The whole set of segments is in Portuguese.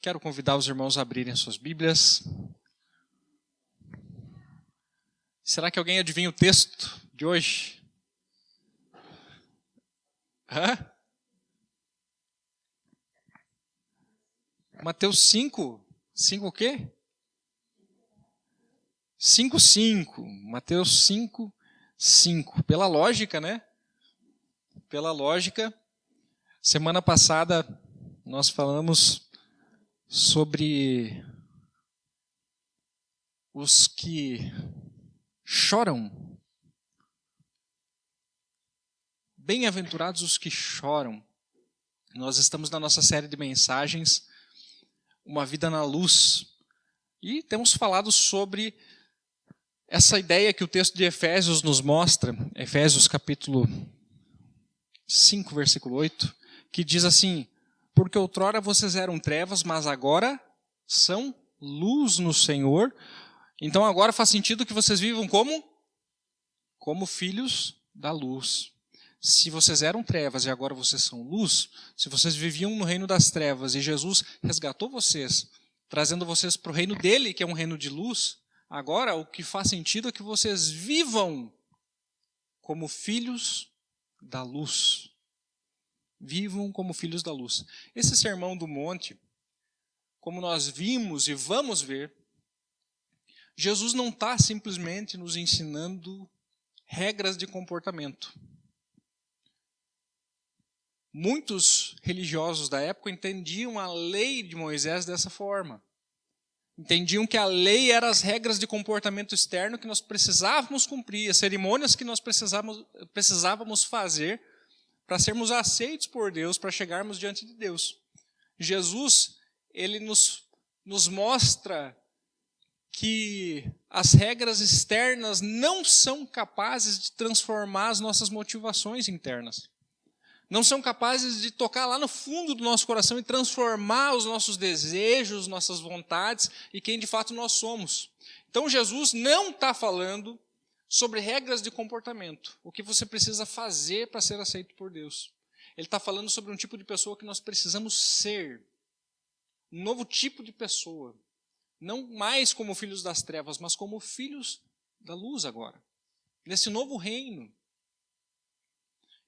Quero convidar os irmãos a abrirem suas Bíblias. Será que alguém adivinha o texto de hoje? Mateus 5. 5 o quê? 5:5. Mateus 5:5. Pela lógica, né? Pela lógica, semana passada nós falamos sobre os que choram. Bem-aventurados os que choram. Nós estamos na nossa série de mensagens, Uma Vida na Luz, e temos falado sobre essa ideia que o texto de Efésios nos mostra, Efésios capítulo 5, versículo 8, que diz assim: porque outrora vocês eram trevas, mas agora são luz no Senhor. Então agora faz sentido que vocês vivam como filhos da luz. Se vocês eram trevas e agora vocês são luz, se vocês viviam no reino das trevas e Jesus resgatou vocês, trazendo vocês para o reino dele, que é um reino de luz, agora o que faz sentido é que vocês vivam como filhos da luz. Vivam como filhos da luz. Esse sermão do monte, como nós vimos e vamos ver, Jesus não está simplesmente nos ensinando regras de comportamento. Muitos religiosos da época entendiam a lei de Moisés dessa forma. Entendiam que a lei era as regras de comportamento externo que nós precisávamos cumprir, as cerimônias que nós precisávamos fazer para sermos aceitos por Deus, para chegarmos diante de Deus. Jesus, ele nos mostra que as regras externas não são capazes de transformar as nossas motivações internas. Não são capazes de tocar lá no fundo do nosso coração e transformar os nossos desejos, nossas vontades e quem de fato nós somos. Então Jesus não está falando sobre regras de comportamento, o que você precisa fazer para ser aceito por Deus. Ele está falando sobre um tipo de pessoa que nós precisamos ser, um novo tipo de pessoa, não mais como filhos das trevas, mas como filhos da luz agora, nesse novo reino.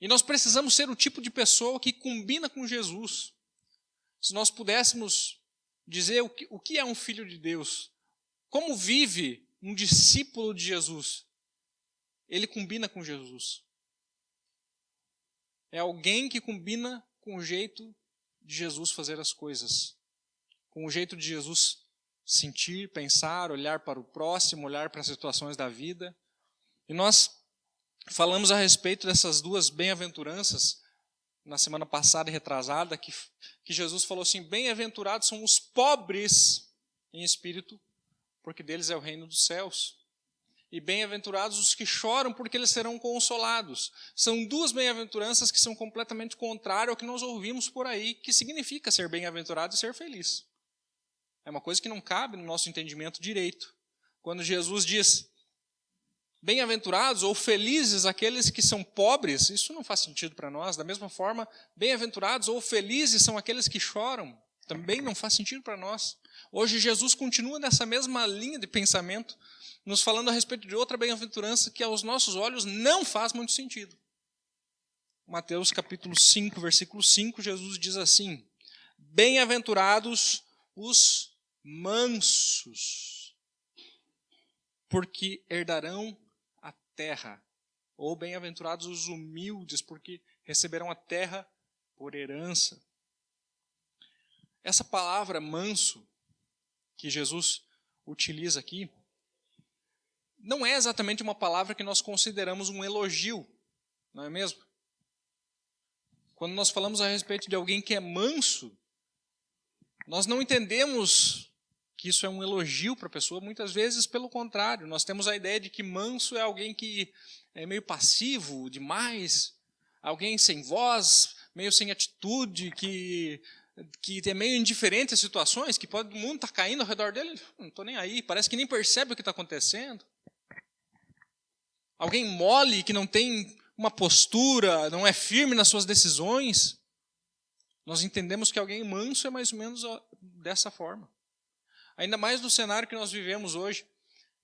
E nós precisamos ser o tipo de pessoa que combina com Jesus. Se nós pudéssemos dizer o que é um filho de Deus, como vive um discípulo de Jesus, ele combina com Jesus. É alguém que combina com o jeito de Jesus fazer as coisas, com o jeito de Jesus sentir, pensar, olhar para o próximo, olhar para as situações da vida. E nós falamos a respeito dessas duas bem-aventuranças na semana passada e retrasada, que Jesus falou assim: bem-aventurados são os pobres em espírito, porque deles é o reino dos céus. E bem-aventurados os que choram, porque eles serão consolados. São duas bem-aventuranças que são completamente contrárias ao que nós ouvimos por aí, que significa ser bem-aventurado e ser feliz. É uma coisa que não cabe no nosso entendimento direito. Quando Jesus diz bem-aventurados ou felizes aqueles que são pobres, isso não faz sentido para nós. Da mesma forma, bem-aventurados ou felizes são aqueles que choram, também não faz sentido para nós. Hoje Jesus continua nessa mesma linha de pensamento, nos falando a respeito de outra bem-aventurança que aos nossos olhos não faz muito sentido. Mateus capítulo 5, versículo 5, Jesus diz assim: bem-aventurados os mansos, porque herdarão a terra. Ou bem-aventurados os humildes, porque receberão a terra por herança. Essa palavra manso que Jesus utiliza aqui não é exatamente uma palavra que nós consideramos um elogio, não é mesmo? Quando nós falamos a respeito de alguém que é manso, nós não entendemos que isso é um elogio para a pessoa, muitas vezes pelo contrário. Nós temos a ideia de que manso é alguém que é meio passivo demais, alguém sem voz, meio sem atitude, que é meio indiferente às situações, que o mundo está caindo ao redor dele, não estou nem aí, parece que nem percebe o que está acontecendo. Alguém mole, que não tem uma postura, não é firme nas suas decisões. Nós entendemos que alguém manso é mais ou menos dessa forma. Ainda mais no cenário que nós vivemos hoje,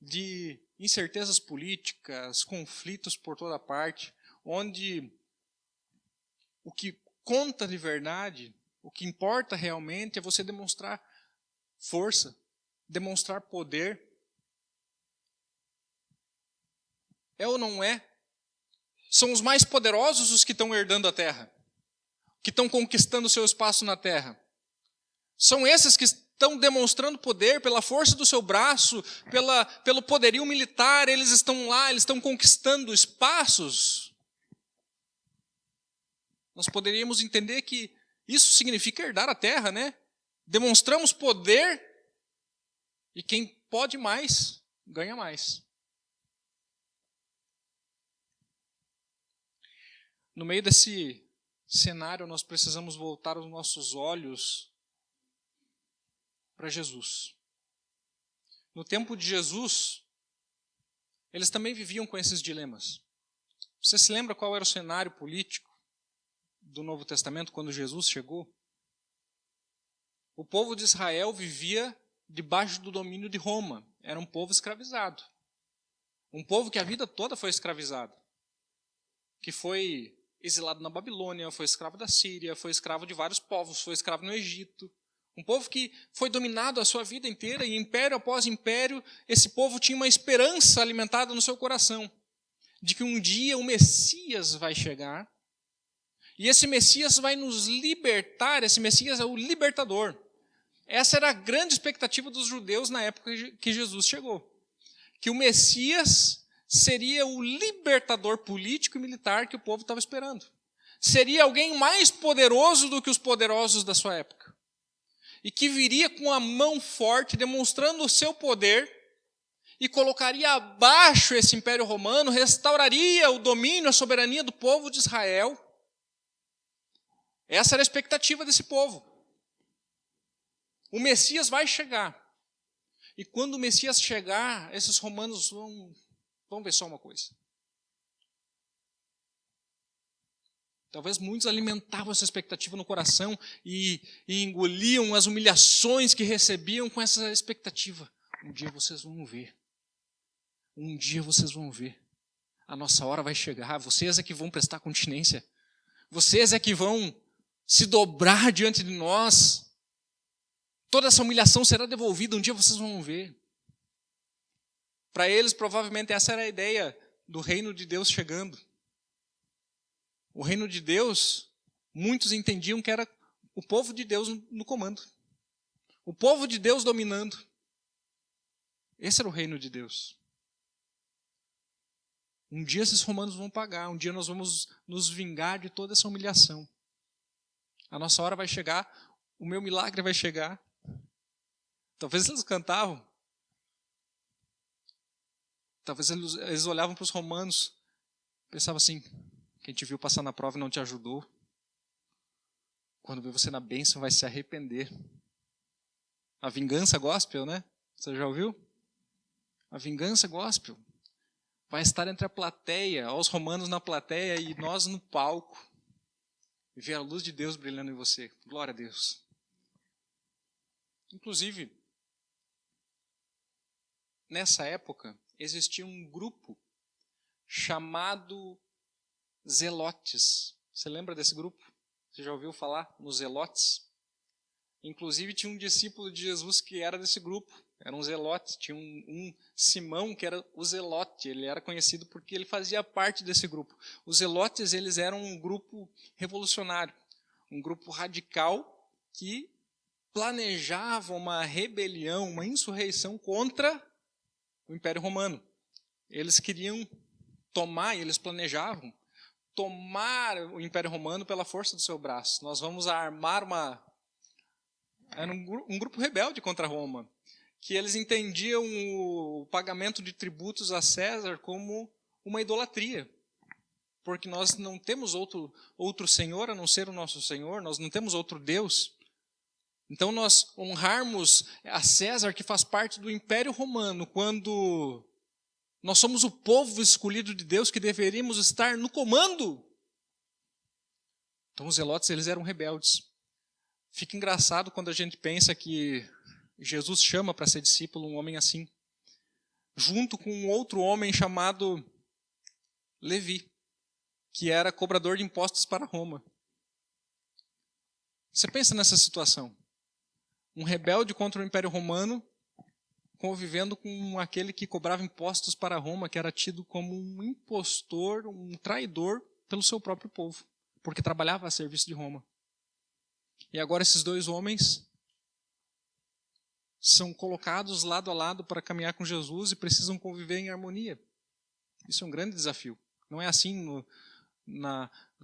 de incertezas políticas, conflitos por toda parte, onde o que conta de verdade, o que importa realmente é você demonstrar força, demonstrar poder. É ou não é? São os mais poderosos os que estão herdando a terra, que estão conquistando o seu espaço na terra. São esses que estão demonstrando poder pela força do seu braço, pelo poderio militar, eles estão lá, eles estão conquistando espaços. Nós poderíamos entender que isso significa herdar a terra, né? Demonstramos poder e quem pode mais, ganha mais. No meio desse cenário, nós precisamos voltar os nossos olhos para Jesus. No tempo de Jesus, eles também viviam com esses dilemas. Você se lembra qual era o cenário político do Novo Testamento quando Jesus chegou? O povo de Israel vivia debaixo do domínio de Roma. Era um povo escravizado. Um povo que a vida toda foi escravizado. Que foi exilado na Babilônia, foi escravo da Síria, foi escravo de vários povos, foi escravo no Egito. Um povo que foi dominado a sua vida inteira, e império após império, esse povo tinha uma esperança alimentada no seu coração, de que um dia o Messias vai chegar, e esse Messias vai nos libertar, esse Messias é o libertador. Essa era a grande expectativa dos judeus na época que Jesus chegou. Que o Messias seria o libertador político e militar que o povo estava esperando. Seria alguém mais poderoso do que os poderosos da sua época. E que viria com a mão forte, demonstrando o seu poder, e colocaria abaixo esse Império Romano, restauraria o domínio, a soberania do povo de Israel. Essa era a expectativa desse povo. O Messias vai chegar. E quando o Messias chegar, esses romanos vão ver só uma coisa. Talvez muitos alimentavam essa expectativa no coração e engoliam as humilhações que recebiam com essa expectativa. Um dia vocês vão ver. Um dia vocês vão ver. A nossa hora vai chegar. Vocês é que vão prestar continência. Vocês é que vão se dobrar diante de nós. Toda essa humilhação será devolvida. Um dia vocês vão ver. Para eles, provavelmente, essa era a ideia do reino de Deus chegando. O reino de Deus, muitos entendiam que era o povo de Deus no comando. O povo de Deus dominando. Esse era o reino de Deus. Um dia esses romanos vão pagar, um dia nós vamos nos vingar de toda essa humilhação. A nossa hora vai chegar, o meu milagre vai chegar. Talvez eles cantavam. Talvez eles olhavam para os romanos, pensavam assim: quem te viu passar na prova e não te ajudou, quando vê você na bênção vai se arrepender. A vingança gospel, né? Você já ouviu? A vingança gospel vai estar entre a plateia, os romanos na plateia e nós no palco. E ver a luz de Deus brilhando em você. Glória a Deus. Inclusive, nessa época, existia um grupo chamado Zelotes. Você lembra desse grupo? Você já ouviu falar nos Zelotes? Inclusive tinha um discípulo de Jesus que era desse grupo. Era um Zelote. Tinha um Simão que era o Zelote. Ele era conhecido porque ele fazia parte desse grupo. Os Zelotes, eles eram um grupo revolucionário. Um grupo radical que planejava uma rebelião, uma insurreição contra o Império Romano. Eles queriam tomar, e eles planejavam, tomar o Império Romano pela força do seu braço. Nós vamos armar Era um grupo rebelde contra Roma, que eles entendiam o pagamento de tributos a César como uma idolatria. Porque nós não temos outro Senhor a não ser o nosso Senhor, nós não temos outro Deus. Então nós honrarmos a César, que faz parte do Império Romano, quando nós somos o povo escolhido de Deus que deveríamos estar no comando. Então os zelotes, eles eram rebeldes. Fica engraçado quando a gente pensa que Jesus chama para ser discípulo um homem assim, junto com um outro homem chamado Levi, que era cobrador de impostos para Roma. Você pensa nessa situação. Um rebelde contra o Império Romano, convivendo com aquele que cobrava impostos para Roma, que era tido como um impostor, um traidor pelo seu próprio povo, porque trabalhava a serviço de Roma. E agora esses dois homens são colocados lado a lado para caminhar com Jesus e precisam conviver em harmonia. Isso é um grande desafio. Não é assim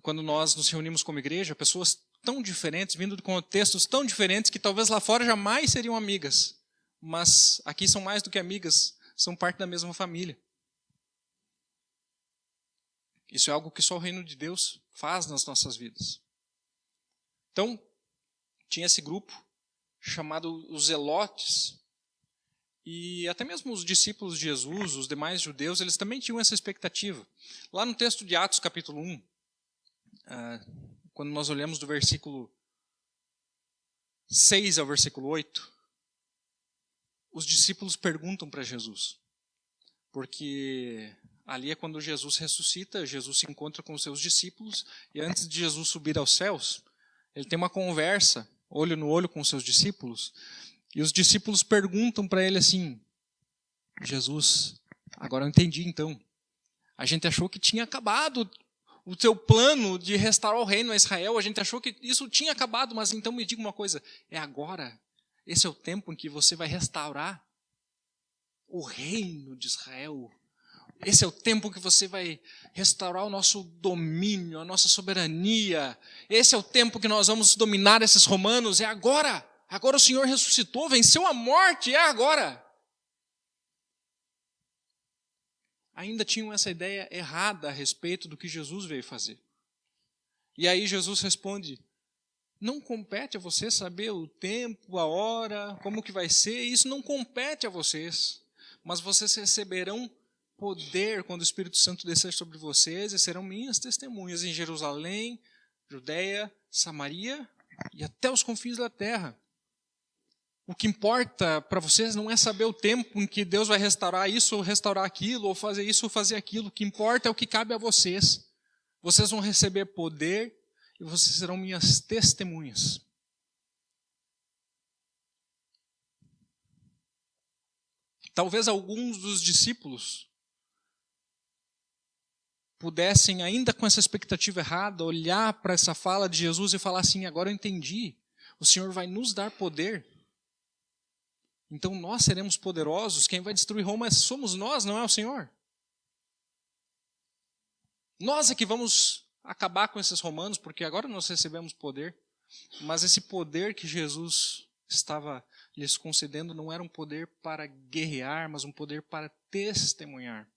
quando nós nos reunimos como igreja, pessoas tão diferentes, vindo de contextos tão diferentes, que talvez lá fora jamais seriam amigas. Mas aqui são mais do que amigas, são parte da mesma família. Isso é algo que só o reino de Deus faz nas nossas vidas. Então, tinha esse grupo chamado os Zelotes, e até mesmo os discípulos de Jesus, os demais judeus, eles também tinham essa expectativa. Lá no texto de Atos, capítulo 1, quando nós olhamos do versículo 6 ao versículo 8, os discípulos perguntam para Jesus, porque ali é quando Jesus ressuscita, Jesus se encontra com os seus discípulos, e antes de Jesus subir aos céus, ele tem uma conversa, olho no olho com os seus discípulos, e os discípulos perguntam para ele assim: Jesus, agora eu entendi então, a gente achou que tinha acabado o teu plano de restaurar o reino a Israel, a gente achou que isso tinha acabado, mas então me diga uma coisa, é agora? Esse é o tempo em que você vai restaurar o reino de Israel? Esse é o tempo que você vai restaurar o nosso domínio, a nossa soberania? Esse é o tempo que nós vamos dominar esses romanos? É agora! Agora o Senhor ressuscitou, venceu a morte, é agora! Ainda tinham essa ideia errada a respeito do que Jesus veio fazer. E aí Jesus responde: não compete a você saber o tempo, a hora, como que vai ser, isso não compete a vocês. Mas vocês receberão poder quando o Espírito Santo descer sobre vocês e serão minhas testemunhas em Jerusalém, Judeia, Samaria e até os confins da terra. O que importa para vocês não é saber o tempo em que Deus vai restaurar isso ou restaurar aquilo, ou fazer isso ou fazer aquilo. O que importa é o que cabe a vocês. Vocês vão receber poder e vocês serão minhas testemunhas. Talvez alguns dos discípulos pudessem, ainda com essa expectativa errada, olhar para essa fala de Jesus e falar assim: agora eu entendi, o Senhor vai nos dar poder. Então nós seremos poderosos, quem vai destruir Roma somos nós, não é o Senhor. Nós é que vamos acabar com esses romanos, porque agora nós recebemos poder. Mas esse poder que Jesus estava lhes concedendo não era um poder para guerrear, mas um poder para testemunhar.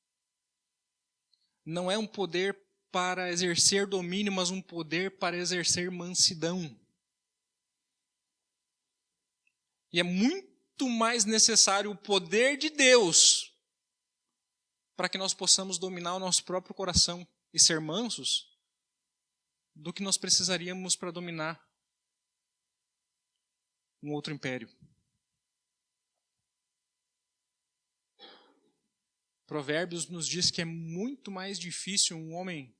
Não é um poder para exercer domínio, mas um poder para exercer mansidão. E é muito mais necessário o poder de Deus para que nós possamos dominar o nosso próprio coração e ser mansos do que nós precisaríamos para dominar um outro império. Provérbios nos diz que é muito mais difícil um homem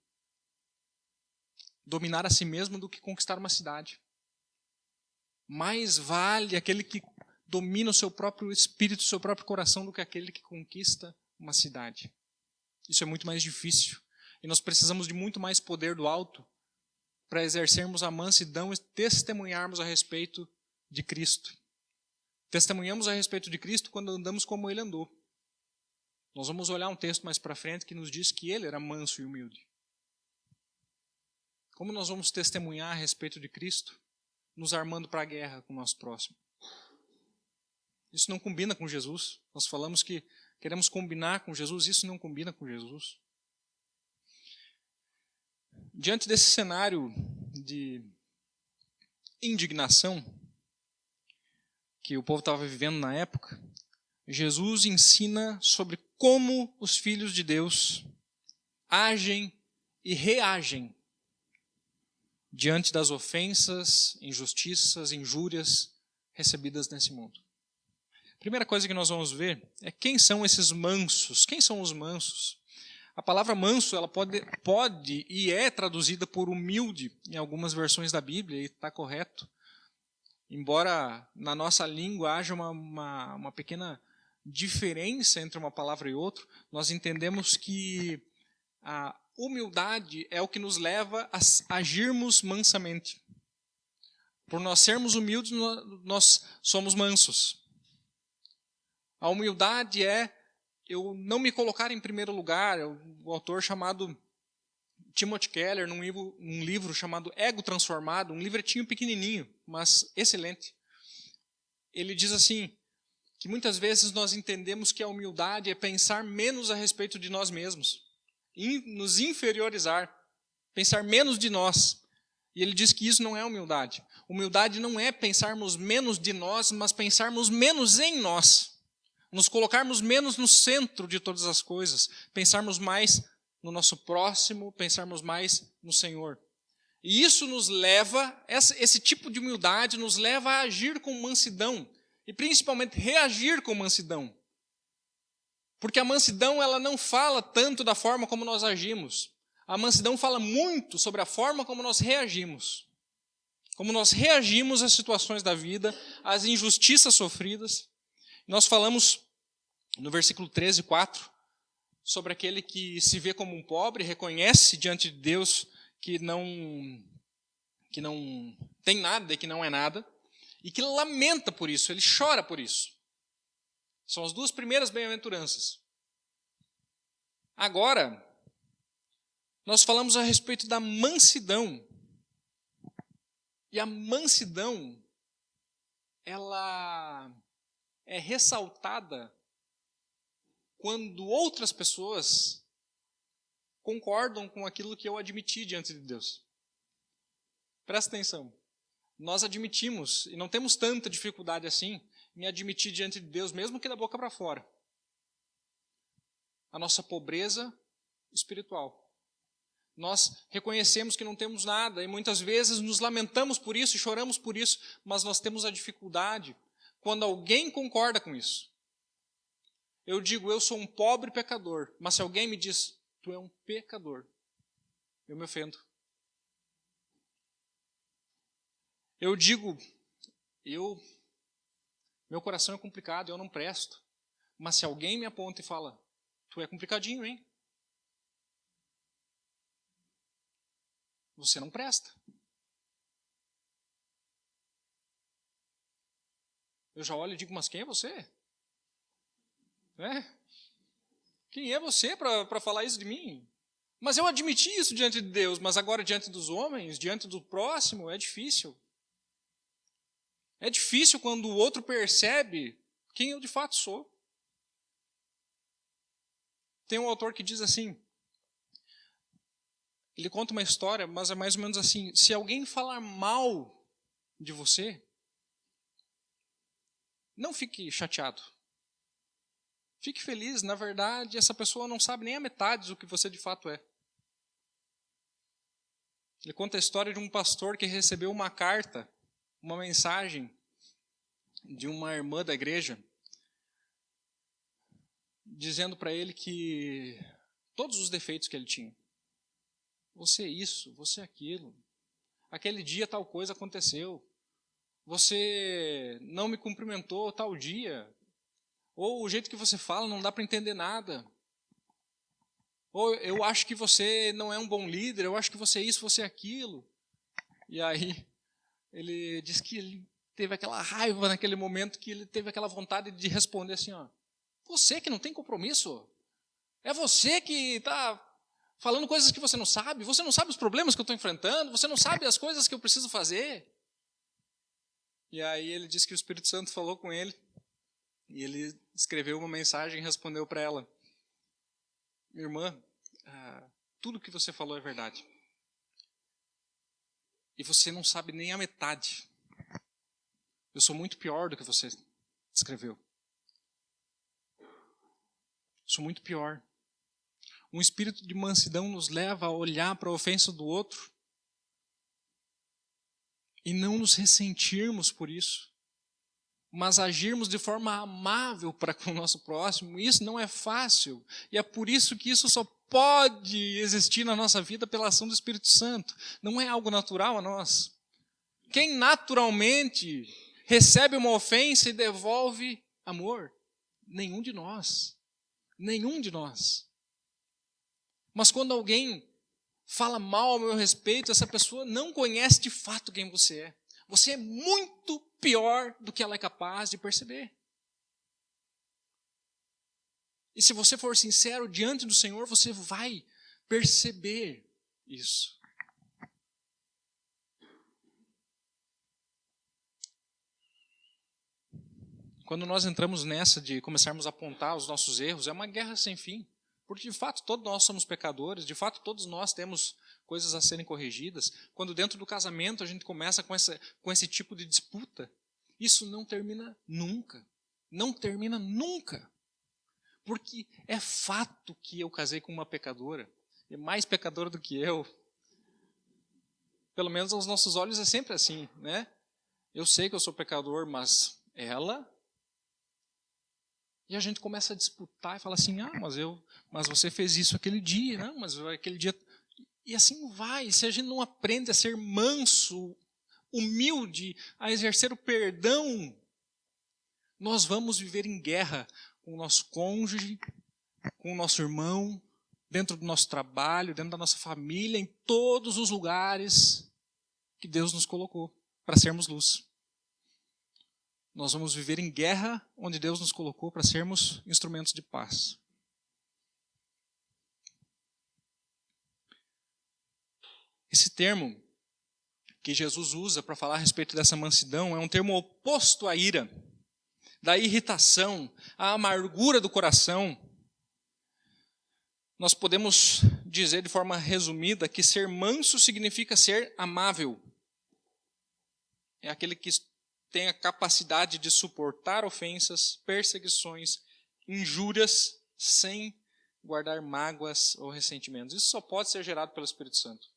dominar a si mesmo do que conquistar uma cidade. Mais vale aquele que domina o seu próprio espírito, o seu próprio coração, do que aquele que conquista uma cidade. Isso é muito mais difícil. E nós precisamos de muito mais poder do alto para exercermos a mansidão e testemunharmos a respeito de Cristo. Testemunhamos a respeito de Cristo quando andamos como Ele andou. Nós vamos olhar um texto mais para frente que nos diz que Ele era manso e humilde. Como nós vamos testemunhar a respeito de Cristo? Nos armando para a guerra com o nosso próximo. Isso não combina com Jesus. Nós falamos que queremos combinar com Jesus, isso não combina com Jesus. Diante desse cenário de indignação que o povo estava vivendo na época, Jesus ensina sobre como os filhos de Deus agem e reagem diante das ofensas, injustiças, injúrias recebidas nesse mundo. A primeira coisa que nós vamos ver é quem são esses mansos. Quem são os mansos? A palavra manso ela pode e é traduzida por humilde em algumas versões da Bíblia, e está correto. Embora na nossa língua haja uma pequena diferença entre uma palavra e outra, nós entendemos que a humildade é o que nos leva a agirmos mansamente. Por nós sermos humildes, nós somos mansos. A humildade é eu não me colocar em primeiro lugar. O autor chamado Timothy Keller, num livro chamado Ego Transformado, um livretinho pequenininho, mas excelente. Ele diz assim, que muitas vezes nós entendemos que a humildade é pensar menos a respeito de nós mesmos, nos inferiorizar, pensar menos de nós. E ele diz que isso não é humildade. Humildade não é pensarmos menos de nós, mas pensarmos menos em nós. Nos colocarmos menos no centro de todas as coisas, pensarmos mais no nosso próximo, pensarmos mais no Senhor. E isso nos leva, esse tipo de humildade nos leva a agir com mansidão, e principalmente reagir com mansidão. Porque a mansidão ela não fala tanto da forma como nós agimos. A mansidão fala muito sobre a forma como nós reagimos. Como nós reagimos às situações da vida, às injustiças sofridas. Nós falamos no versículo 13, 4, sobre aquele que se vê como um pobre, reconhece diante de Deus que não tem nada e que não é nada, e que lamenta por isso, ele chora por isso. São as duas primeiras bem-aventuranças. Agora, nós falamos a respeito da mansidão. E a mansidão, ela é ressaltada quando outras pessoas concordam com aquilo que eu admiti diante de Deus. Presta atenção. Nós admitimos, e não temos tanta dificuldade assim, em admitir diante de Deus, mesmo que da boca para fora, a nossa pobreza espiritual. Nós reconhecemos que não temos nada, e muitas vezes nos lamentamos por isso e choramos por isso, mas nós temos a dificuldade quando alguém concorda com isso. Eu digo, eu sou um pobre pecador, mas se alguém me diz, tu é um pecador, eu me ofendo. Eu digo, meu coração é complicado, eu não presto. Mas se alguém me aponta e fala, tu é complicadinho, hein? Você não presta. Eu já olho e digo, mas quem é você? Quem é você para falar isso de mim? Mas eu admiti isso diante de Deus, mas agora diante dos homens, diante do próximo, é difícil. É difícil quando o outro percebe quem eu de fato sou. Tem um autor que diz assim, ele conta uma história, mas é mais ou menos assim, se alguém falar mal de você, não fique chateado. Fique feliz, na verdade, essa pessoa não sabe nem a metade do que você de fato é. Ele conta a história de um pastor que recebeu uma carta, uma mensagem de uma irmã da igreja, dizendo para ele que todos os defeitos que ele tinha. Você é isso, você é aquilo. Aquele dia tal coisa aconteceu. Você não me cumprimentou tal dia. Ou o jeito que você fala não dá para entender nada. Ou eu acho que você não é um bom líder, eu acho que você é isso, você é aquilo. E aí ele diz que ele teve aquela raiva naquele momento, que ele teve aquela vontade de responder assim, ó, você que não tem compromisso, é você que está falando coisas que você não sabe os problemas que eu estou enfrentando, você não sabe as coisas que eu preciso fazer. E aí ele disse que o Espírito Santo falou com ele, e ele escreveu uma mensagem e respondeu para ela, irmã, tudo que você falou é verdade. E você não sabe nem a metade. Eu sou muito pior do que você escreveu. Sou muito pior. Um espírito de mansidão nos leva a olhar para a ofensa do outro e não nos ressentirmos por isso, mas agirmos de forma amável para com o nosso próximo. Isso não é fácil, e é por isso que isso só pode existir na nossa vida pela ação do Espírito Santo. Não é algo natural a nós. Quem naturalmente recebe uma ofensa e devolve amor? Nenhum de nós. Nenhum de nós. Mas quando alguém fala mal ao meu respeito, essa pessoa não conhece de fato quem você é. Você é muito pior do que ela é capaz de perceber. E se você for sincero diante do Senhor, você vai perceber isso. Quando nós entramos nessa de começarmos a apontar os nossos erros, é uma guerra sem fim. Porque, de fato, todos nós somos pecadores, de fato, todos nós temos coisas a serem corrigidas. Quando dentro do casamento a gente começa com esse tipo de disputa, isso não termina nunca. Não termina nunca. Porque é fato que eu casei com uma pecadora, e mais pecadora do que eu. Pelo menos aos nossos olhos é sempre assim, né? Eu sei que eu sou pecador, mas ela... E a gente começa a disputar e fala assim, mas você fez isso aquele dia, não, mas aquele dia... E assim vai. Se a gente não aprende a ser manso, humilde, a exercer o perdão, nós vamos viver em guerra com o nosso cônjuge, com o nosso irmão, dentro do nosso trabalho, dentro da nossa família, em todos os lugares que Deus nos colocou para sermos luz. Nós vamos viver em guerra onde Deus nos colocou para sermos instrumentos de paz. Esse termo que Jesus usa para falar a respeito dessa mansidão é um termo oposto à ira, da irritação, à amargura do coração. Nós podemos dizer de forma resumida que ser manso significa ser amável. É aquele que tem a capacidade de suportar ofensas, perseguições, injúrias, sem guardar mágoas ou ressentimentos. Isso só pode ser gerado pelo Espírito Santo.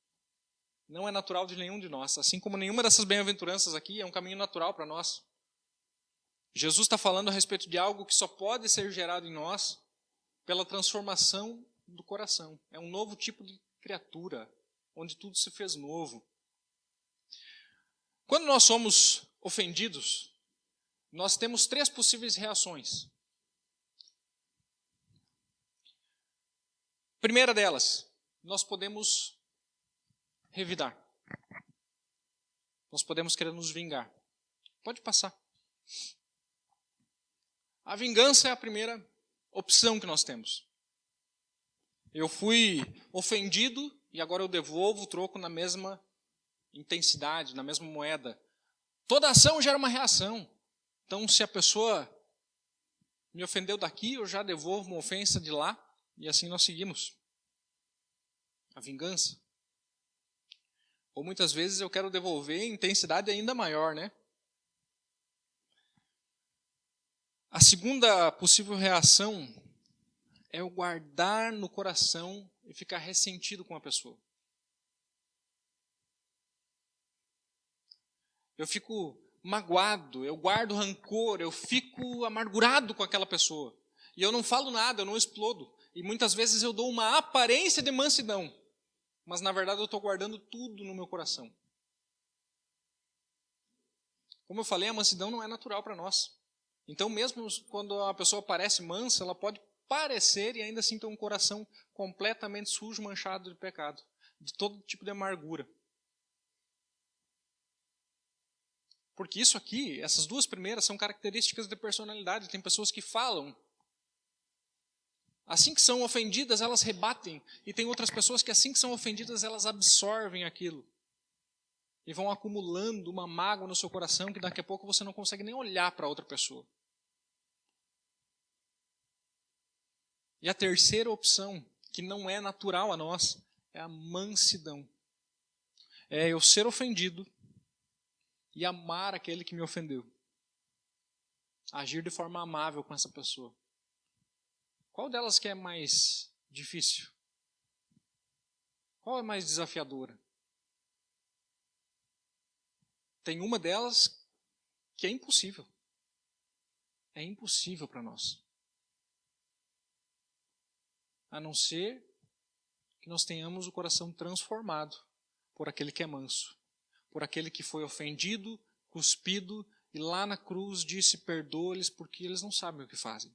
Não é natural de nenhum de nós. Assim como nenhuma dessas bem-aventuranças aqui é um caminho natural para nós. Jesus está falando a respeito de algo que só pode ser gerado em nós pela transformação do coração. É um novo tipo de criatura, onde tudo se fez novo. Quando nós somos ofendidos, nós temos 3 possíveis reações. Primeira delas, nós podemos revidar. Nós podemos querer nos vingar. Pode passar. A vingança é a primeira opção que nós temos. Eu fui ofendido e agora eu devolvo o troco na mesma intensidade, na mesma moeda. Toda ação gera uma reação. Então, se a pessoa me ofendeu daqui, eu já devolvo uma ofensa de lá, e assim nós seguimos. A vingança. Ou muitas vezes eu quero devolver em intensidade ainda maior, né? A segunda possível reação é o guardar no coração e ficar ressentido com a pessoa. Eu fico magoado, eu guardo rancor, eu fico amargurado com aquela pessoa. E eu não falo nada, eu não explodo. E muitas vezes eu dou uma aparência de mansidão, mas na verdade eu estou guardando tudo no meu coração. Como eu falei, a mansidão não é natural para nós. Então mesmo quando a pessoa parece mansa, ela pode parecer e ainda assim ter um coração completamente sujo, manchado de pecado, de todo tipo de amargura. Porque isso aqui, essas 2 primeiras são características de personalidade. Tem pessoas que falam. Assim que são ofendidas, elas rebatem. E tem outras pessoas que assim que são ofendidas, elas absorvem aquilo. E vão acumulando uma mágoa no seu coração que daqui a pouco você não consegue nem olhar para outra pessoa. E a terceira opção, que não é natural a nós, é a mansidão. É eu ser ofendido e amar aquele que me ofendeu. Agir de forma amável com essa pessoa. Qual delas que é mais difícil? Qual é mais desafiadora? tem uma delas que é impossível. É impossível para nós. A não ser que nós tenhamos o coração transformado por aquele que é manso, por aquele que foi ofendido, cuspido e lá na cruz disse: perdoa-lhes porque eles não sabem o que fazem.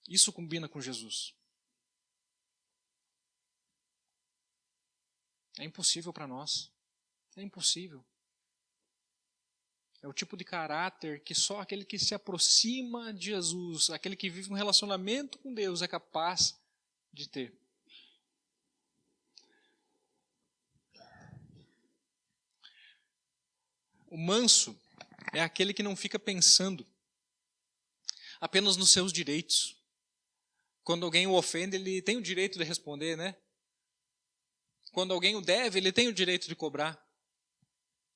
Isso combina com Jesus. É impossível para nós. É impossível. É o tipo de caráter que só aquele que se aproxima de Jesus, aquele que vive um relacionamento com Deus é capaz de ter. O manso é aquele que não fica pensando apenas nos seus direitos. Quando alguém o ofende, ele tem o direito de responder, né? Quando alguém o deve, ele tem o direito de cobrar.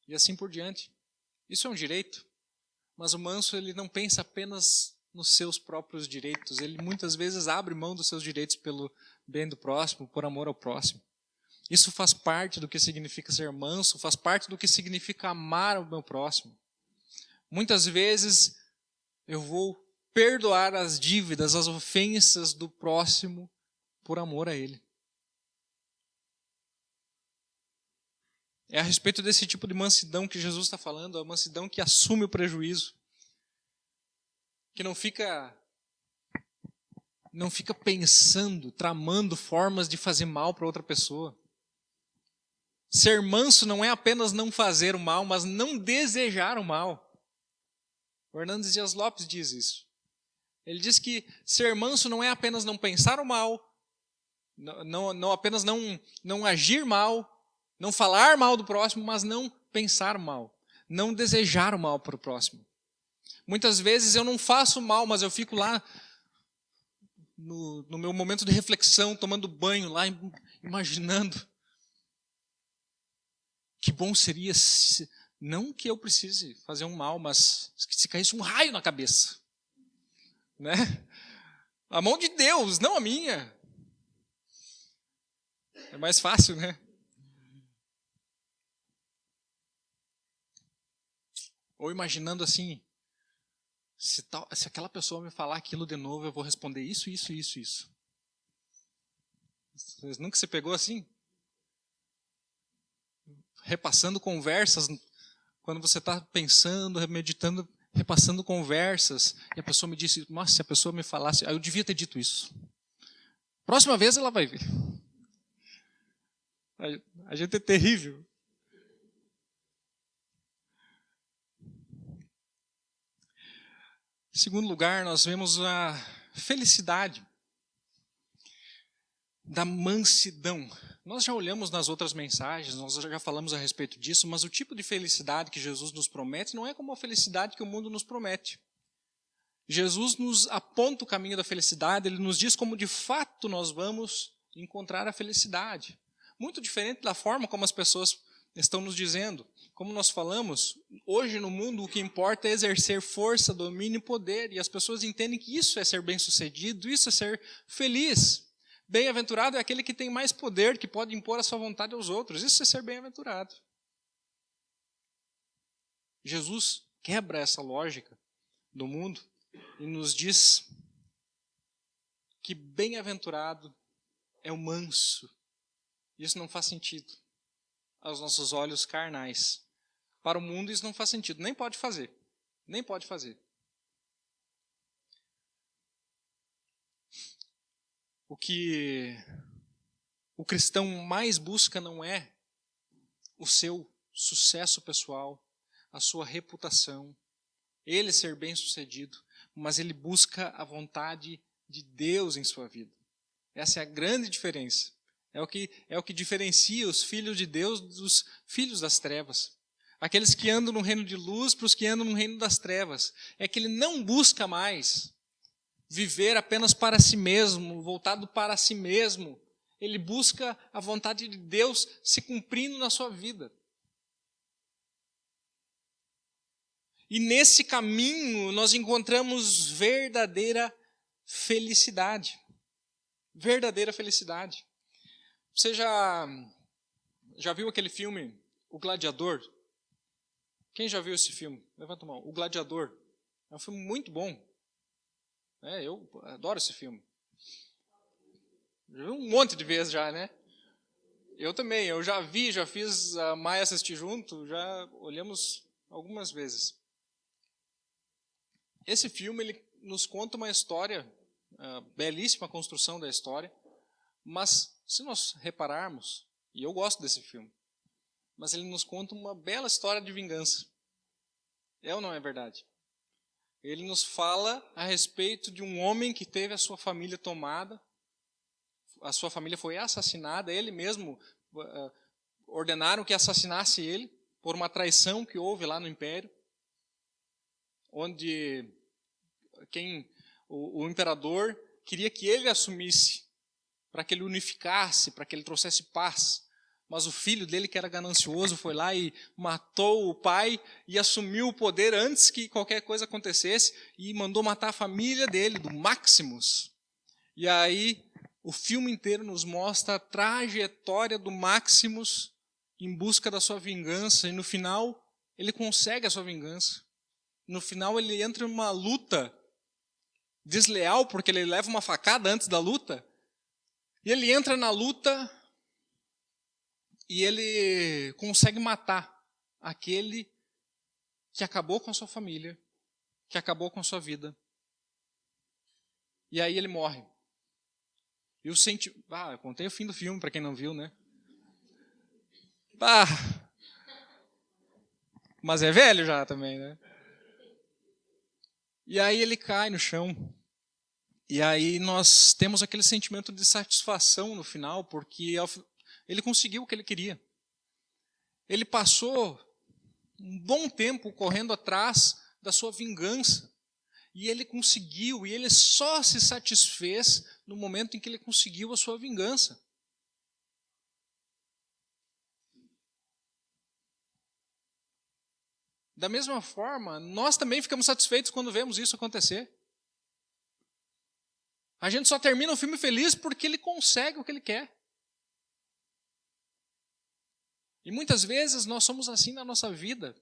E assim por diante. Isso é um direito. Mas o manso, ele não pensa apenas nos seus próprios direitos. Ele muitas vezes abre mão dos seus direitos pelo bem do próximo, por amor ao próximo. Isso faz parte do que significa ser manso, faz parte do que significa amar o meu próximo. Muitas vezes eu vou perdoar as dívidas, as ofensas do próximo por amor a ele. É a respeito desse tipo de mansidão que Jesus está falando, a mansidão que assume o prejuízo, que não fica pensando, tramando formas de fazer mal para outra pessoa. Ser manso não é apenas não fazer o mal, mas não desejar o mal. O Hernandes Dias Lopes diz isso. Ele diz que ser manso não é apenas não pensar o mal, não apenas não agir mal, não falar mal do próximo, mas não pensar mal, não desejar o mal para o próximo. Muitas vezes eu não faço mal, mas eu fico lá no meu momento de reflexão, tomando banho lá, imaginando. Que bom seria, não que eu precise fazer um mal, mas se caísse um raio na cabeça. Né? A mão de Deus, não a minha. É mais fácil, né? Ou imaginando assim, se aquela pessoa me falar aquilo de novo, eu vou responder isso. Vocês nunca se pegou assim? Repassando conversas, quando você está pensando, meditando, repassando conversas, e a pessoa me disse: nossa, se a pessoa me falasse, eu devia ter dito isso. Próxima vez ela vai ver. A gente é terrível. Em segundo lugar, nós vemos a felicidade da mansidão. Nós já olhamos nas outras mensagens, nós já falamos a respeito disso, mas o tipo de felicidade que Jesus nos promete não é como a felicidade que o mundo nos promete. Jesus nos aponta o caminho da felicidade, ele nos diz como de fato nós vamos encontrar a felicidade. Muito diferente da forma como as pessoas estão nos dizendo. Como nós falamos, hoje no mundo o que importa é exercer força, domínio e poder, e as pessoas entendem que isso é ser bem-sucedido, isso é ser feliz. Bem-aventurado é aquele que tem mais poder, que pode impor a sua vontade aos outros. Isso é ser bem-aventurado. Jesus quebra essa lógica do mundo e nos diz que bem-aventurado é o manso. Isso não faz sentido aos nossos olhos carnais. Para o mundo isso não faz sentido, nem pode fazer. Nem pode fazer. O que o cristão mais busca não é o seu sucesso pessoal, a sua reputação, ele ser bem-sucedido, mas ele busca a vontade de Deus em sua vida. Essa é a grande diferença. É o que diferencia os filhos de Deus dos filhos das trevas. Aqueles que andam no reino de luz para os que andam no reino das trevas. É que ele não busca mais viver apenas para si mesmo, voltado para si mesmo. Ele busca a vontade de Deus se cumprindo na sua vida. E nesse caminho nós encontramos verdadeira felicidade. Verdadeira felicidade. Você já viu aquele filme O Gladiador. Quem já viu esse filme? Levanta a mão. O Gladiador. É um filme muito bom. Eu adoro esse filme. Já vi um monte de vezes já, né? Eu também. Eu já vi, já fiz a Maia assistir junto, já olhamos algumas vezes. Esse filme ele nos conta uma história, belíssima construção da história, mas se nós repararmos, e eu gosto desse filme, mas ele nos conta uma bela história de vingança. É ou não é verdade? Ele nos fala a respeito de um homem que teve a sua família tomada, a sua família foi assassinada, ele mesmo ordenaram que assassinasse ele por uma traição que houve lá no Império, onde o imperador queria que ele assumisse, para que ele unificasse, para que ele trouxesse paz. Mas o filho dele, que era ganancioso, foi lá e matou o pai e assumiu o poder antes que qualquer coisa acontecesse e mandou matar a família dele, do Maximus. E aí o filme inteiro nos mostra a trajetória do Maximus em busca da sua vingança e no final ele consegue a sua vingança. No final ele entra em uma luta desleal porque ele leva uma facada antes da luta e ele entra na luta e ele consegue matar aquele que acabou com a sua família, que acabou com a sua vida. E aí ele morre. E eu contei o fim do filme para quem não viu, né? Mas é velho já também, né? E aí ele cai no chão. E aí nós temos aquele sentimento de satisfação no final, porque ele conseguiu o que ele queria. Ele passou um bom tempo correndo atrás da sua vingança. E ele conseguiu, e ele só se satisfez no momento em que ele conseguiu a sua vingança. Da mesma forma, nós também ficamos satisfeitos quando vemos isso acontecer. A gente só termina o filme feliz porque ele consegue o que ele quer. E muitas vezes nós somos assim na nossa vida.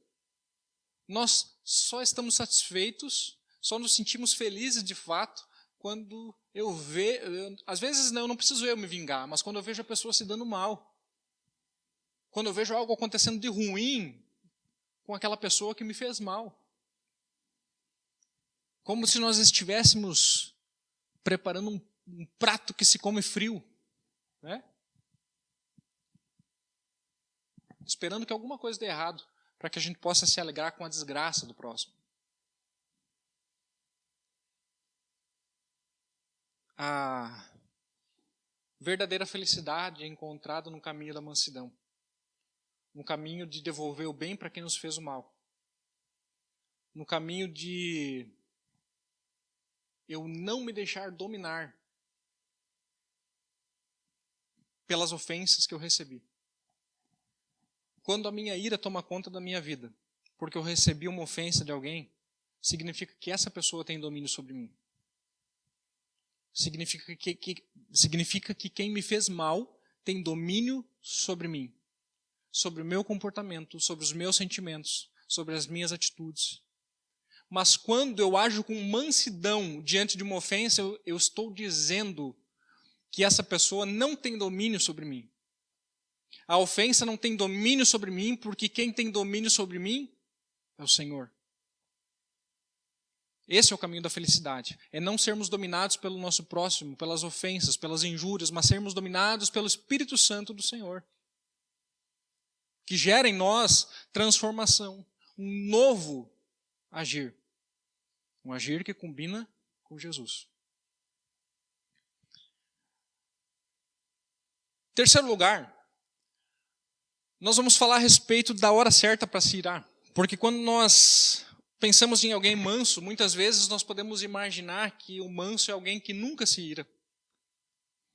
Nós só estamos satisfeitos, só nos sentimos felizes de fato quando eu vejo. Às vezes eu não preciso eu me vingar, mas quando eu vejo a pessoa se dando mal. Quando eu vejo algo acontecendo de ruim com aquela pessoa que me fez mal. Como se nós estivéssemos preparando um prato que se come frio, né? Esperando que alguma coisa dê errado, para que a gente possa se alegrar com a desgraça do próximo. A verdadeira felicidade é encontrada no caminho da mansidão, no caminho de devolver o bem para quem nos fez o mal, no caminho de eu não me deixar dominar pelas ofensas que eu recebi. Quando a minha ira toma conta da minha vida, porque eu recebi uma ofensa de alguém, significa que essa pessoa tem domínio sobre mim. Significa que quem me fez mal tem domínio sobre mim, sobre o meu comportamento, sobre os meus sentimentos, sobre as minhas atitudes. Mas quando eu ajo com mansidão diante de uma ofensa, eu estou dizendo que essa pessoa não tem domínio sobre mim. A ofensa não tem domínio sobre mim, porque quem tem domínio sobre mim é o Senhor. Esse é o caminho da felicidade. É não sermos dominados pelo nosso próximo, pelas ofensas, pelas injúrias, mas sermos dominados pelo Espírito Santo do Senhor, que gera em nós transformação, um novo agir. Um agir que combina com Jesus. Terceiro lugar, nós vamos falar a respeito da hora certa para se irar. Porque quando nós pensamos em alguém manso, muitas vezes nós podemos imaginar que o manso é alguém que nunca se ira.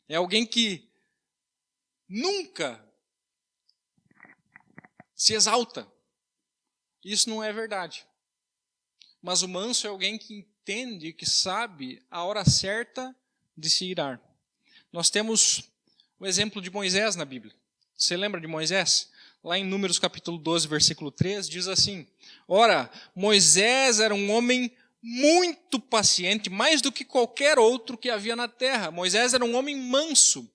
É alguém que nunca se exalta. Isso não é verdade. Mas o manso é alguém que entende, que sabe a hora certa de se irar. Nós temos o exemplo de Moisés na Bíblia. Você lembra de Moisés? lá em Números capítulo 12, versículo 3, diz assim: Ora, Moisés era um homem muito paciente, mais do que qualquer outro que havia na terra. Moisés era um homem manso,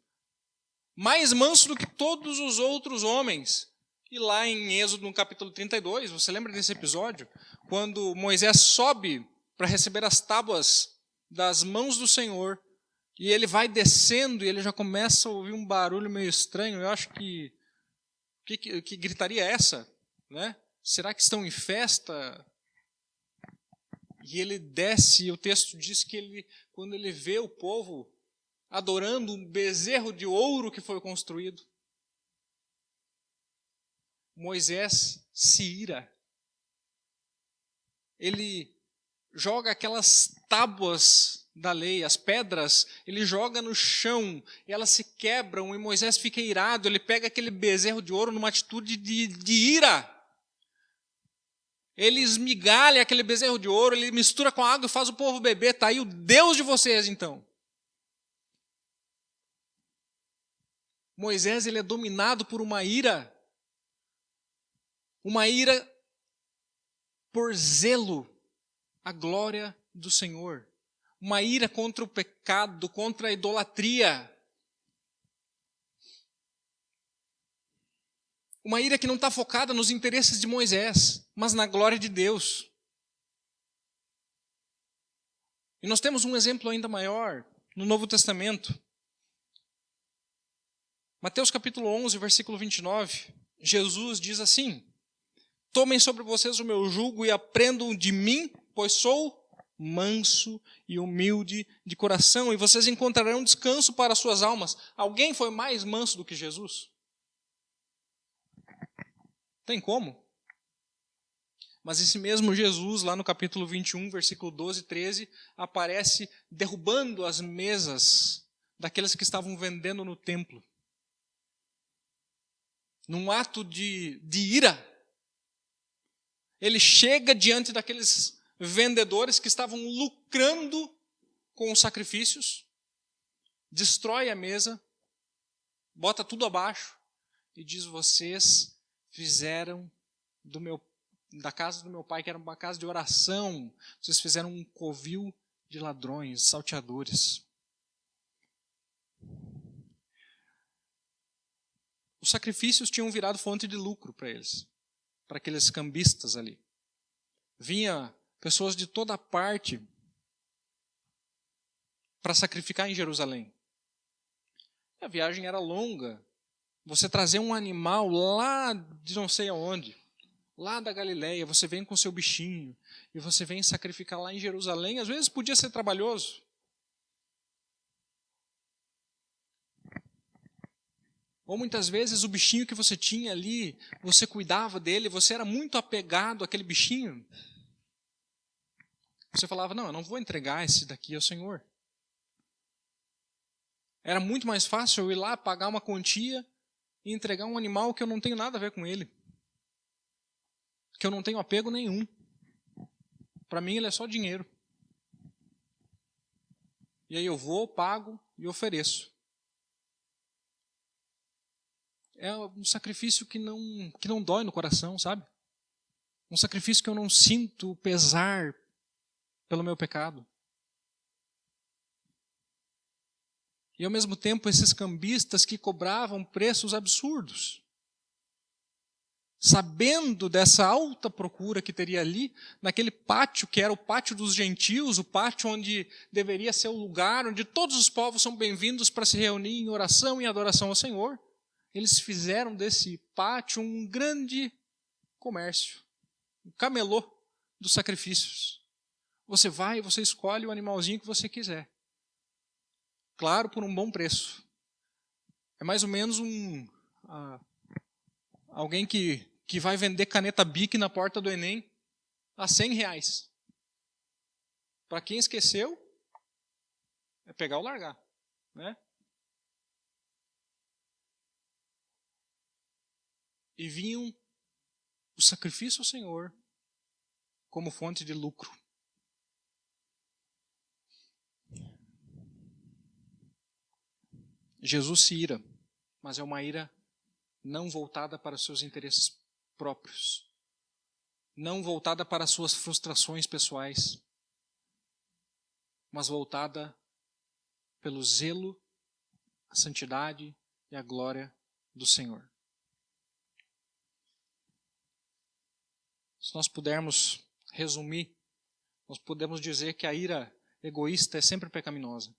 mais manso do que todos os outros homens. E lá em Êxodo, no capítulo 32, você lembra desse episódio? Quando Moisés sobe para receber as tábuas das mãos do Senhor, e ele vai descendo e ele já começa a ouvir um barulho meio estranho. Eu acho que gritaria é essa? Né? Será que estão em festa? E ele desce, e o texto diz que quando ele vê o povo adorando um bezerro de ouro que foi construído, Moisés se ira. Ele joga aquelas tábuas da lei, as pedras, ele joga no chão, e elas se quebram, e Moisés fica irado, ele pega aquele bezerro de ouro numa atitude de ira. Ele esmigalha aquele bezerro de ouro, ele mistura com a água e faz o povo beber. Está aí o Deus de vocês, então. Moisés, ele é dominado por uma ira por zelo à glória do Senhor. Uma ira contra o pecado, contra a idolatria. Uma ira que não está focada nos interesses de Moisés, mas na glória de Deus. E nós temos um exemplo ainda maior no Novo Testamento. Mateus capítulo 11, versículo 29. Jesus diz assim: Tomem sobre vocês o meu jugo e aprendam de mim, pois sou manso e humilde de coração, e vocês encontrarão descanso para as suas almas. Alguém foi mais manso do que Jesus? Tem como? Mas esse mesmo Jesus, lá no capítulo 21, versículo 12 e 13, aparece derrubando as mesas daqueles que estavam vendendo no templo. Num ato de ira, ele chega diante daqueles vendedores que estavam lucrando com os sacrifícios, destrói a mesa, bota tudo abaixo e diz: vocês fizeram da casa do meu pai, que era uma casa de oração, vocês fizeram um covil de ladrões, salteadores. Os sacrifícios tinham virado fonte de lucro para eles, para aqueles cambistas ali. Vinha pessoas de toda parte para sacrificar em Jerusalém. A viagem era longa. Você trazer um animal lá de não sei aonde, lá da Galileia, você vem com seu bichinho e você vem sacrificar lá em Jerusalém. Às vezes podia ser trabalhoso. Ou muitas vezes o bichinho que você tinha ali, você cuidava dele, você era muito apegado àquele bichinho. Você falava: não, eu não vou entregar esse daqui ao Senhor. Era muito mais fácil eu ir lá, pagar uma quantia e entregar um animal que eu não tenho nada a ver com ele. Que eu não tenho apego nenhum. Para mim ele é só dinheiro. E aí eu vou, pago e ofereço. É um sacrifício que não dói no coração, sabe? Um sacrifício que eu não sinto pesar pelo meu pecado. E ao mesmo tempo esses cambistas que cobravam preços absurdos, sabendo dessa alta procura que teria ali, naquele pátio que era o pátio dos gentios, o pátio onde deveria ser o lugar onde todos os povos são bem-vindos para se reunir em oração e adoração ao Senhor, eles fizeram desse pátio um grande comércio, um camelô dos sacrifícios. Você vai e você escolhe o animalzinho que você quiser. Claro, por um bom preço. É mais ou menos alguém que vai vender caneta Bic na porta do Enem a R$100. Para quem esqueceu, é pegar ou largar, né? E vinham o sacrifício ao Senhor como fonte de lucro. Jesus se ira, mas é uma ira não voltada para os seus interesses próprios, não voltada para as suas frustrações pessoais, mas voltada pelo zelo, a santidade e a glória do Senhor. Se nós pudermos resumir, nós podemos dizer que a ira egoísta é sempre pecaminosa.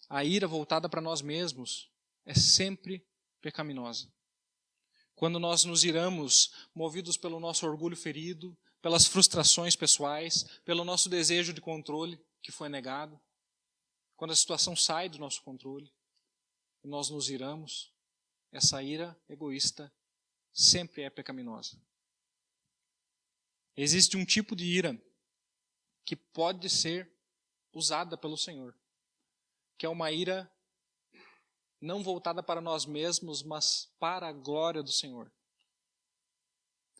A ira voltada para nós mesmos é sempre pecaminosa. Quando nós nos iramos, movidos pelo nosso orgulho ferido, pelas frustrações pessoais, pelo nosso desejo de controle que foi negado, quando a situação sai do nosso controle, e nós nos iramos, essa ira egoísta sempre é pecaminosa. Existe um tipo de ira que pode ser usada pelo Senhor, que é uma ira não voltada para nós mesmos, mas para a glória do Senhor.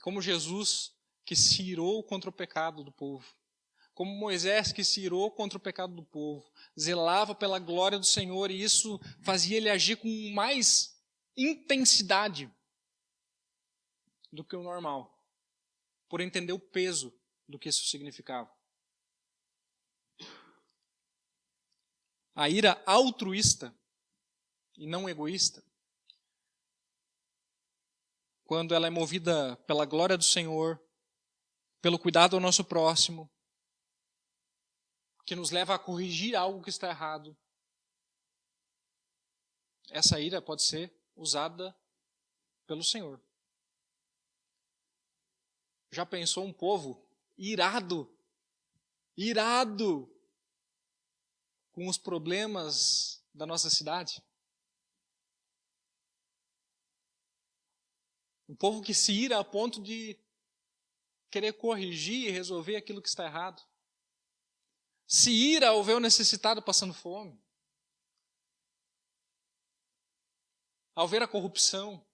Como Jesus, que se irou contra o pecado do povo. Como Moisés, que se irou contra o pecado do povo. Zelava pela glória do Senhor, e isso fazia ele agir com mais intensidade do que o normal, por entender o peso do que isso significava. A ira altruísta e não egoísta, quando ela é movida pela glória do Senhor, pelo cuidado ao nosso próximo, que nos leva a corrigir algo que está errado, essa ira pode ser usada pelo Senhor. Já pensou um povo irado com os problemas da nossa cidade? Um povo que se ira a ponto de querer corrigir e resolver aquilo que está errado. Se ira ao ver o necessitado passando fome. Ao ver a corrupção.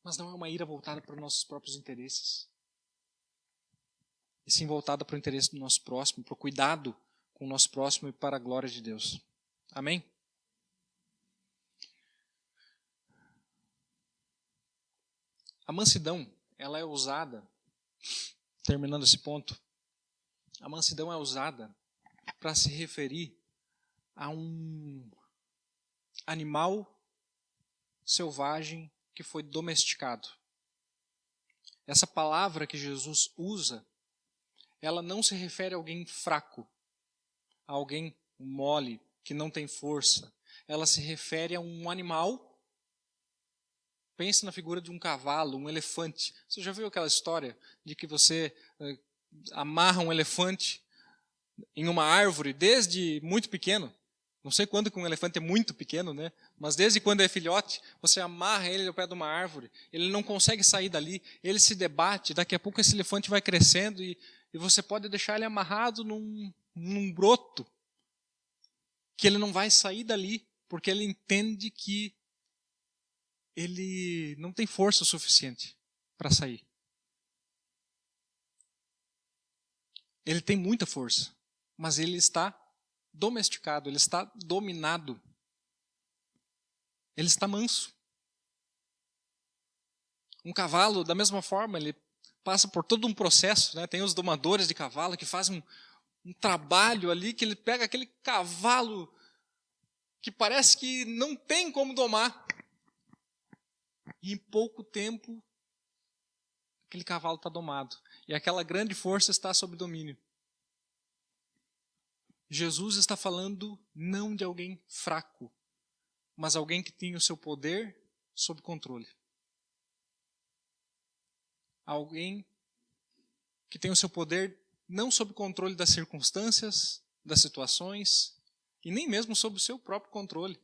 Mas não é uma ira voltada para os nossos próprios interesses. E sim voltada para o interesse do nosso próximo, para o cuidado com o nosso próximo e para a glória de Deus. Amém? A mansidão, ela é usada, terminando esse ponto, a mansidão é usada para se referir a um animal selvagem que foi domesticado. Essa palavra que Jesus usa, ela não se refere a alguém fraco, a alguém mole, que não tem força. Ela se refere a um animal. Pense na figura de um cavalo, um elefante. Você já viu aquela história de que você amarra um elefante em uma árvore desde muito pequeno? Não sei quando que um elefante é muito pequeno, né? Mas desde quando é filhote, você amarra ele ao pé de uma árvore, ele não consegue sair dali, ele se debate, daqui a pouco esse elefante vai crescendo e você pode deixar ele amarrado num broto, que ele não vai sair dali, porque ele entende que ele não tem força suficiente para sair. Ele tem muita força, mas ele está domesticado, ele está dominado. Ele está manso. Um cavalo, da mesma forma, ele passa por todo um processo, né? Tem os domadores de cavalo que fazem um trabalho ali, que ele pega aquele cavalo que parece que não tem como domar. E em pouco tempo, aquele cavalo está domado. E aquela grande força está sob domínio. Jesus está falando não de alguém fraco, mas alguém que tem o seu poder sob controle. Alguém que tem o seu poder não sob controle das circunstâncias, das situações, e nem mesmo sob o seu próprio controle.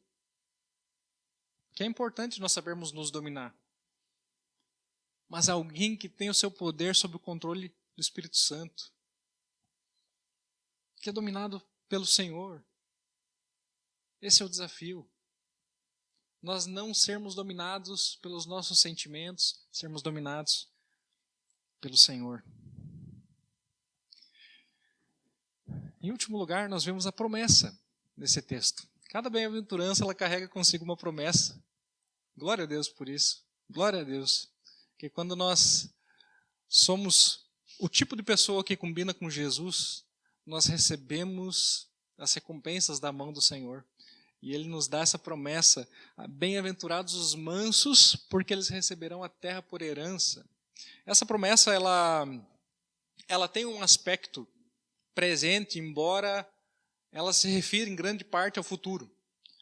Que é importante nós sabermos nos dominar. Mas alguém que tem o seu poder sob o controle do Espírito Santo. Que é dominado pelo Senhor. Esse é o desafio. Nós não sermos dominados pelos nossos sentimentos, sermos dominados pelo Senhor. Em último lugar, nós vemos a promessa. nesse texto. Cada bem-aventurança, ela carrega consigo uma promessa. Glória a Deus por isso. Glória a Deus. Porque quando nós somos o tipo de pessoa que combina com Jesus, nós recebemos as recompensas da mão do Senhor. E Ele nos dá essa promessa: bem-aventurados os mansos, porque eles receberão a terra por herança. Essa promessa, ela tem um aspecto presente, embora ela se refira em grande parte ao futuro.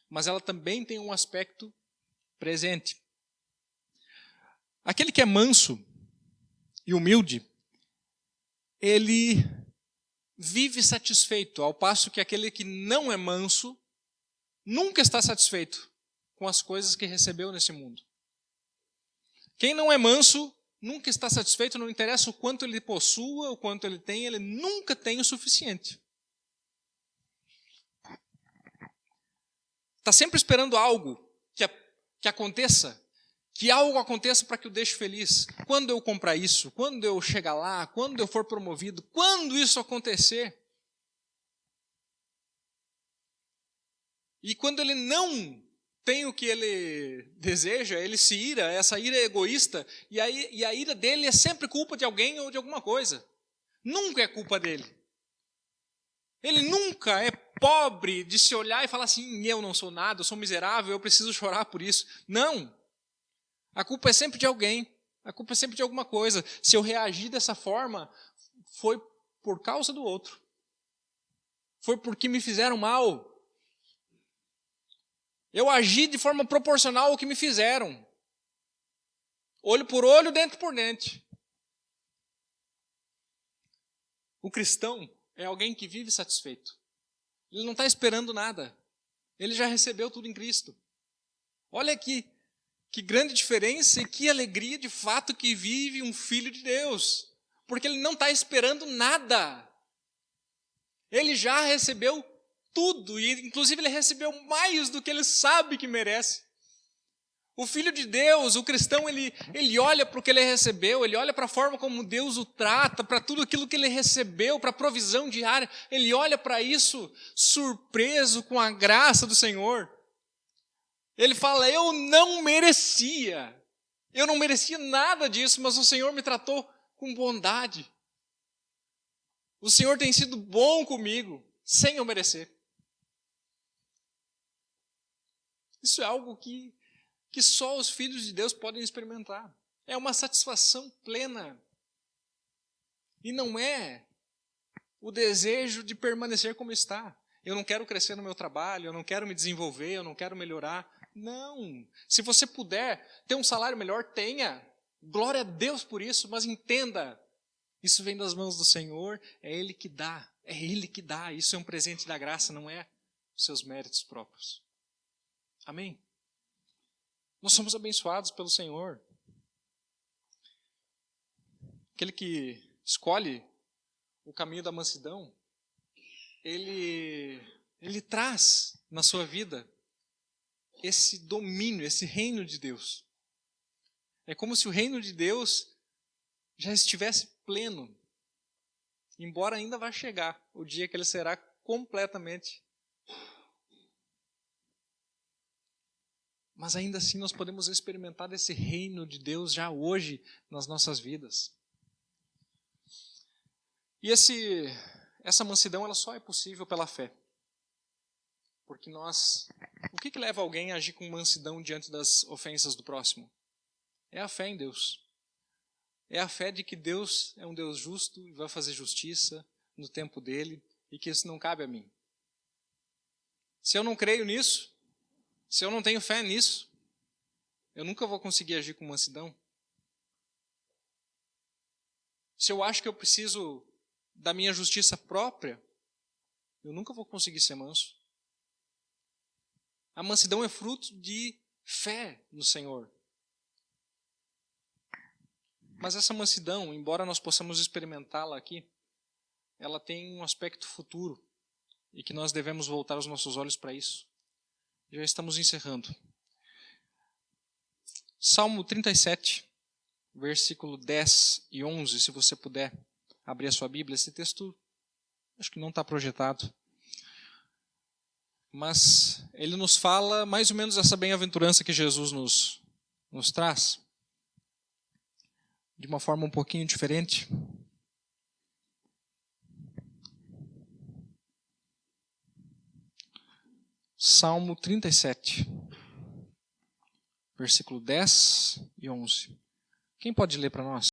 Mas ela também tem um aspecto presente. Aquele que é manso e humilde, ele vive satisfeito, ao passo que aquele que não é manso nunca está satisfeito com as coisas que recebeu nesse mundo. Quem não é manso nunca está satisfeito, não interessa o quanto ele possua, o quanto ele tem, ele nunca tem o suficiente. Está sempre esperando algo que aconteça, que algo aconteça para que o deixe feliz. Quando eu comprar isso, quando eu chegar lá, quando eu for promovido, quando isso acontecer. E quando ele não tem o que ele deseja, ele se ira, essa ira é egoísta, e a ira dele é sempre culpa de alguém ou de alguma coisa. Nunca é culpa dele. Ele nunca é pobre de se olhar e falar assim: eu não sou nada, eu sou miserável, eu preciso chorar por isso. Não. A culpa é sempre de alguém. A culpa é sempre de alguma coisa. Se eu reagir dessa forma, foi por causa do outro. Foi porque me fizeram mal. Eu agi de forma proporcional ao que me fizeram. Olho por olho, dente por dente. O cristão é alguém que vive satisfeito. Ele não está esperando nada. Ele já recebeu tudo em Cristo. Olha aqui, que grande diferença e que alegria de fato que vive um filho de Deus. Porque ele não está esperando nada. Ele já recebeu tudo, e inclusive ele recebeu mais do que ele sabe que merece. O filho de Deus, o cristão, ele olha para o que ele recebeu, ele olha para a forma como Deus o trata, para tudo aquilo que ele recebeu, para a provisão diária, ele olha para isso surpreso com a graça do Senhor. Ele fala: eu não merecia nada disso, mas o Senhor me tratou com bondade. O Senhor tem sido bom comigo, sem eu merecer. Isso é algo que só os filhos de Deus podem experimentar. É uma satisfação plena. E não é o desejo de permanecer como está. Eu não quero crescer no meu trabalho, eu não quero me desenvolver, eu não quero melhorar. Não. Se você puder ter um salário melhor, tenha. Glória a Deus por isso, mas entenda, isso vem das mãos do Senhor, é Ele que dá. É Ele que dá. Isso é um presente da graça, não é os seus méritos próprios. Amém? Nós somos abençoados pelo Senhor. Aquele que escolhe o caminho da mansidão, ele traz na sua vida esse domínio, esse reino de Deus. É como se o reino de Deus já estivesse pleno, embora ainda vá chegar o dia que ele será completamente. Mas ainda assim nós podemos experimentar desse reino de Deus já hoje nas nossas vidas. E essa mansidão ela só é possível pela fé. Porque o que leva alguém a agir com mansidão diante das ofensas do próximo? É a fé em Deus. É a fé de que Deus é um Deus justo e vai fazer justiça no tempo dele e que isso não cabe a mim. Se eu não creio nisso, se eu não tenho fé nisso, eu nunca vou conseguir agir com mansidão. Se eu acho que eu preciso da minha justiça própria, eu nunca vou conseguir ser manso. A mansidão é fruto de fé no Senhor. Mas essa mansidão, embora nós possamos experimentá-la aqui, ela tem um aspecto futuro e que nós devemos voltar os nossos olhos para isso. Já estamos encerrando. Salmo 37, versículo 10 e 11, se você puder abrir a sua Bíblia. Esse texto acho que não está projetado. mas ele nos fala mais ou menos essa bem-aventurança que Jesus nos traz, de uma forma um pouquinho diferente. Salmo 37, versículo 10 e 11. Quem pode ler para nós?